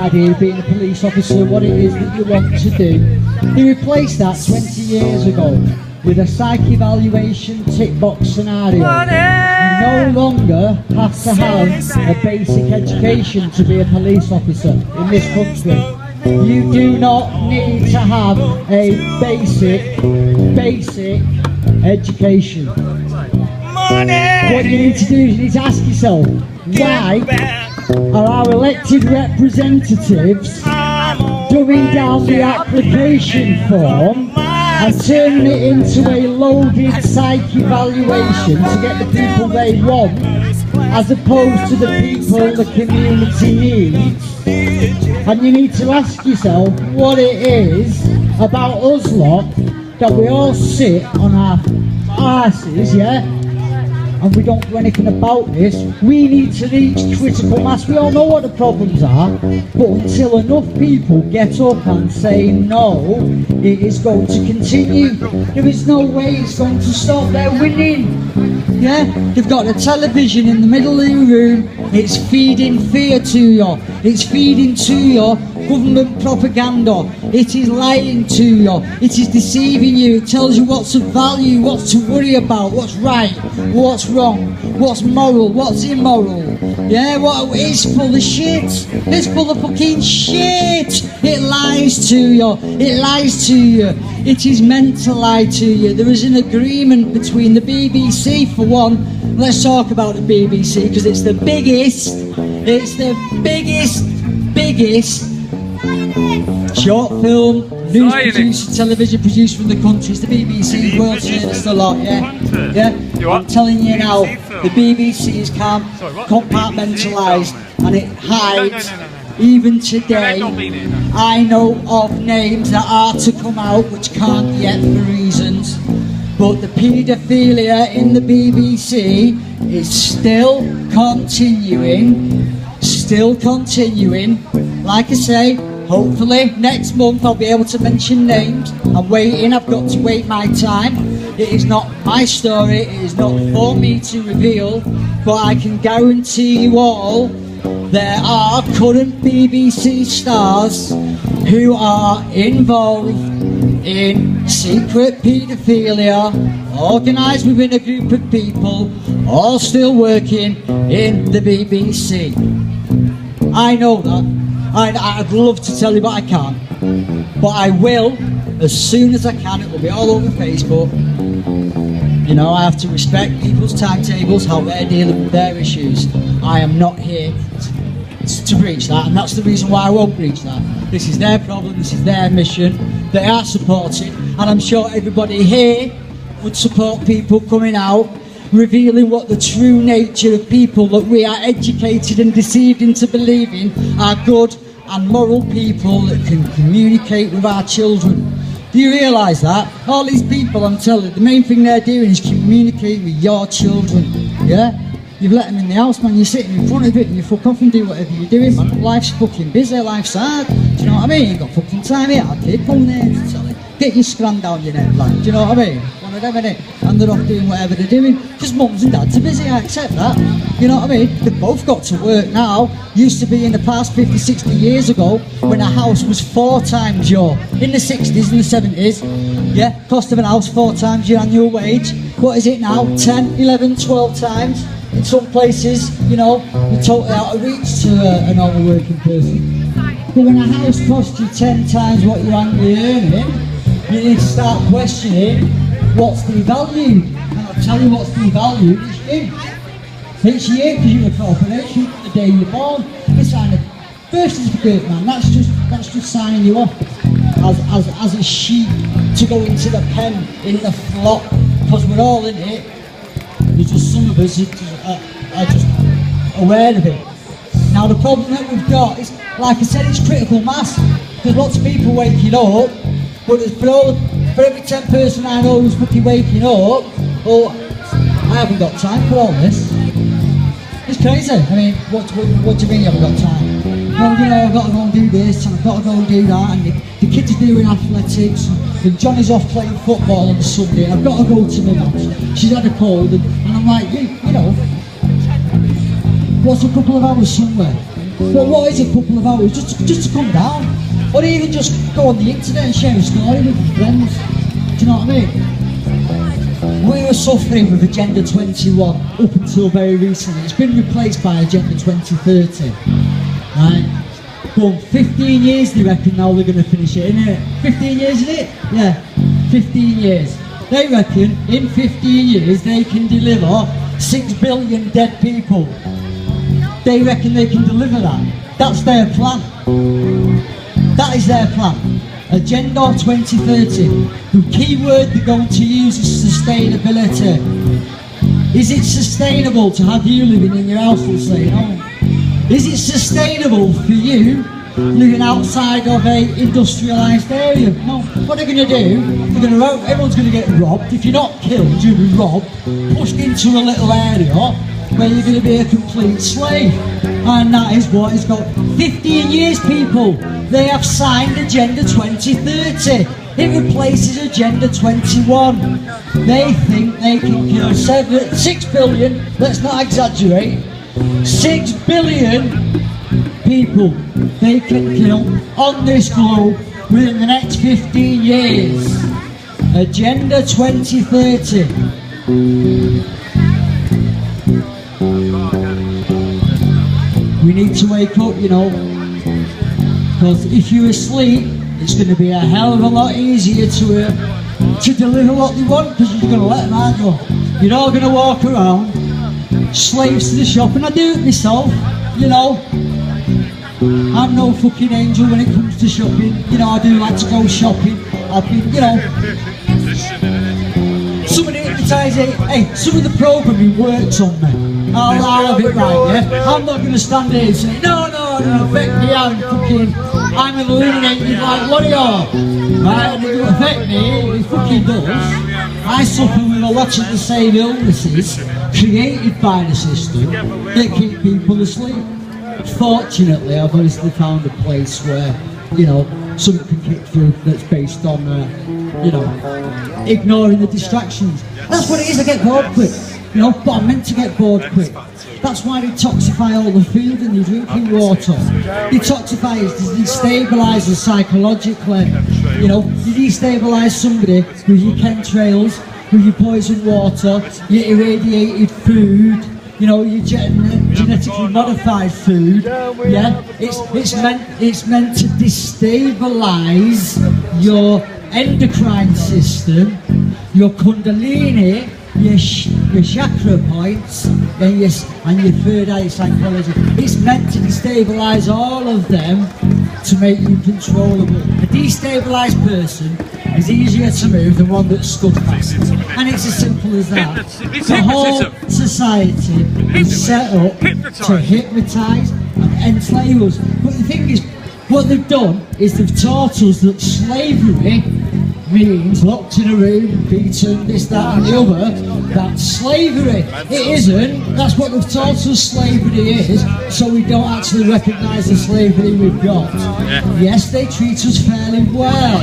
idea of being a police officer, what it is that you want to do. They replaced that 20 years ago with a psych evaluation tick box scenario. You no longer have to have a basic education to be a police officer in this country. You do not need to have a basic education. What you need to do is you need to ask yourself, why are our elected representatives dumbing down the application form and turning it into a loaded psych evaluation to get the people they want, as opposed to the people the community needs? And you need to ask yourself what it is about us lot that we all sit on our arses, yeah, and we don't do anything about this. We need to reach critical mass. We all know what the problems are, but until enough people get up and say no, it is going to continue. There is no way it's going to stop. They're winning. Yeah, they've got a television in the middle of the room. It's feeding fear to you. It's feeding to you government propaganda. It is lying to you. It is deceiving you. It tells you what's of value, what's to worry about, what's right, what's wrong, what's moral, what's immoral. Yeah, it's full of shit. It's full of fucking shit. It lies to you. It lies to you. It is meant to lie to you. There is an agreement between the BBC, for one. Let's talk about the BBC, because it's the biggest short film, news producer, television producer in the country. It's the BBC, world service a lot, yeah. I'm telling you now, the BBC is compartmentalised, and it hides. Even today, I know of names that are to come out which can't yet for reasons. But the paedophilia in the BBC is still continuing. Like I say, hopefully next month I'll be able to mention names. I'm waiting, I've got to wait my time. It is not my story, it is not for me to reveal, but I can guarantee you all there are current BBC stars who are involved in secret paedophilia, organised within a group of people, all still working in the BBC. I know that. I'd love to tell you, but I can't. But I will, as soon as I can. It will be all over Facebook. You know, I have to respect people's timetables, how they're dealing with their issues. I am not here to breach that, and that's the reason why I won't breach that. This is their problem, this is their mission. They are supported, and I'm sure everybody here would support people coming out, revealing what the true nature of people that we are educated and deceived into believing are good and moral people that can communicate with our children. Do you realise that? All these people, I'm telling you, the main thing they're doing is communicate with your children, yeah? You've let them in the house, man, you're sitting in front of it and you fuck off and do whatever you're doing, man. Life's fucking busy, life's hard, do you know what I mean? You've got fucking time here, I did come there to tell you. Get your scran down your neck, lad, do you know what I mean? One of them, innit? And they're off doing whatever they're doing, because mums and dads are busy, I accept that. You know what I mean? They've both got to work now. Used to be in the past 50, 60 years ago, when a house was 4 times your, in the 60s and the 70s, yeah, cost of an house 4 times your annual wage. What is it now? 10, 11, 12 times? In some places, you know, you're totally out of reach to a normal working person. But when a house costs you 10 times what you're annually earning, you need to start questioning what's devalued. And I'll tell you what's devalued, it's you. It's you, because you're a corporation from the day you're born. You sign a birth certificate, man, that's just signing you up as a sheep to go into the pen in the flock, because we're all in it. There's just some of us are just aware of it. Now the problem that we've got is, like I said, it's critical mass. There's lots of people waking up, but for every 10 person I know who's fucking waking up, oh, I haven't got time for all this. It's crazy. I mean, what do you mean you haven't got time? Well, you know, I've got to go and do this, and I've got to go and do that, and the kids are doing athletics, and Johnny's off playing football on the Sunday, and I've got to go to my mum's. She's had a cold, and I'm like, you know, what's a couple of hours somewhere? But what is a couple of hours? Just to come down. Or even just go on the internet and share a story with your friends. Do you know what I mean? We were suffering with Agenda 21 up until very recently. It's been replaced by Agenda 2030. Right? But 15 years they reckon now they're going to finish it, innit? 15 years, isn't it? Yeah, 15 years. They reckon in 15 years they can deliver 6 billion dead people. They reckon they can deliver that. That's their plan. That is their plan. Agenda 2030. The key word they're going to use is sustainability. Is it sustainable to have you living in your house all day? No. Is it sustainable for you living outside of a industrialised area? No. What they're going to do, everyone's going to get robbed. If you're not killed, you'll be robbed, pushed into a little area where you're going to be a complete slave. And that is what it's got. 15 years, people. They have signed Agenda 2030. It replaces Agenda 21. They think they can kill 6 billion, let's not exaggerate, 6 billion people they can kill on this globe within the next 15 years. Agenda 2030. We need to wake up, you know, because if you're asleep, it's going to be a hell of a lot easier to deliver what they want, because you're going to let them out. You're all going to walk around slaves to the shop, and I do it myself, you know. I'm no fucking angel when it comes to shopping. You know, I do like to go shopping. I've been, you know, somebody hypnotising. Hey, some of the programming works on me. I'll have it right, yeah? I'm not going to stand here and say, no, affect me, I'm eliminated like what are you? Right, and it will affect me, it fucking does. I suffer with a lot of the same illnesses created by the system that keep people asleep. Fortunately, I've obviously found a place where, you know, something can kick through that's based on, you know, ignoring the distractions. That's what it is, I get bored quick, you know, but I'm meant to get bored quick. That's why they toxify all the food and the drinking water. Detoxify is to destabilise us psychologically. You know, you destabilise somebody with your chemtrails, with your poison water, your irradiated food, you know, your genetically modified food. Yeah, it's meant to destabilise your endocrine system, your kundalini, your chakra points, and your third eye psychology. It's meant to destabilise all of them to make you controllable. A destabilised person is easier to move than one that's stood fast. And it's as simple as that. The whole society is set up to hypnotise and enslave us. But the thing is, what they've done is they've taught us that slavery means locked in a room, beaten, this, that and the other. That's slavery. It isn't. That's what they've taught us slavery is, so we don't actually recognise the slavery we've got. Yes, they treat us fairly well,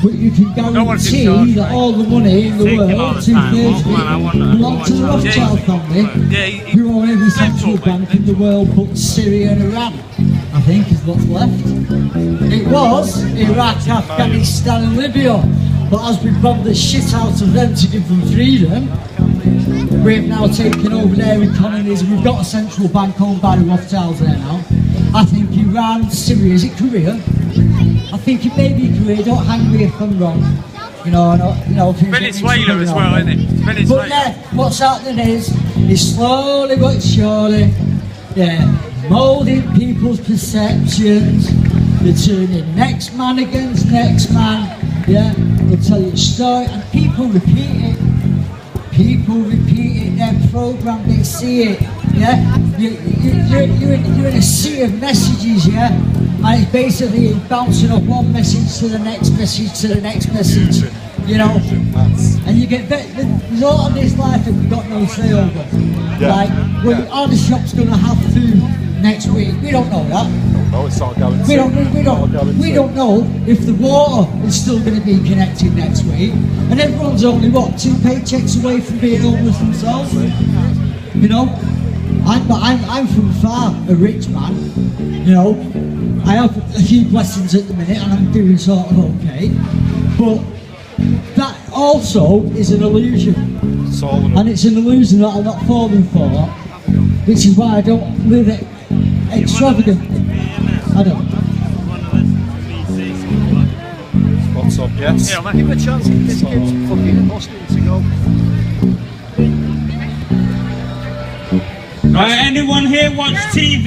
but you can guarantee that all the money in the world, 2/3 of it, belongs to the Rothschild family, who own every central bank in the world but Syria and Iran, I think, is what's left. It was Iraq, Afghanistan and Libya, but as we bombed the shit out of them to give them freedom, we've now taken over their economies and we've got a central bank owned by the Rothschilds there now. I think Iran, Syria, is it Korea? I think it may be Korea, don't hang me if I'm wrong. You know, Venezuela as well, isn't it? Venezuela. But yeah, what's happening is slowly but surely, moulding people's perceptions. They're turning next man against next man. Yeah, they'll tell you a story and people repeat it. People repeat it, they're programmed, they see it. Yeah, you're in a sea of messages, yeah, and it's basically bouncing off one message to the next message to the next message, you know. And you get there's a lot of this life that we've got no say over. Like, are the shops going to have food next week? We don't know that. Oh, it's not going to. We don't know if the water is still going to be connected next week. And everyone's only, 2 paychecks away from being homeless themselves? You know? I'm from far a rich man, you know. I have a few blessings at the minute and I'm doing sort of okay. But that also is an illusion. And it's an illusion that I'm not falling for, which is why I don't live it extravagant. I don't. What's up, yes? Yeah, Give him a chance, give this kid fucking Boston to go. Anyone here watch TV?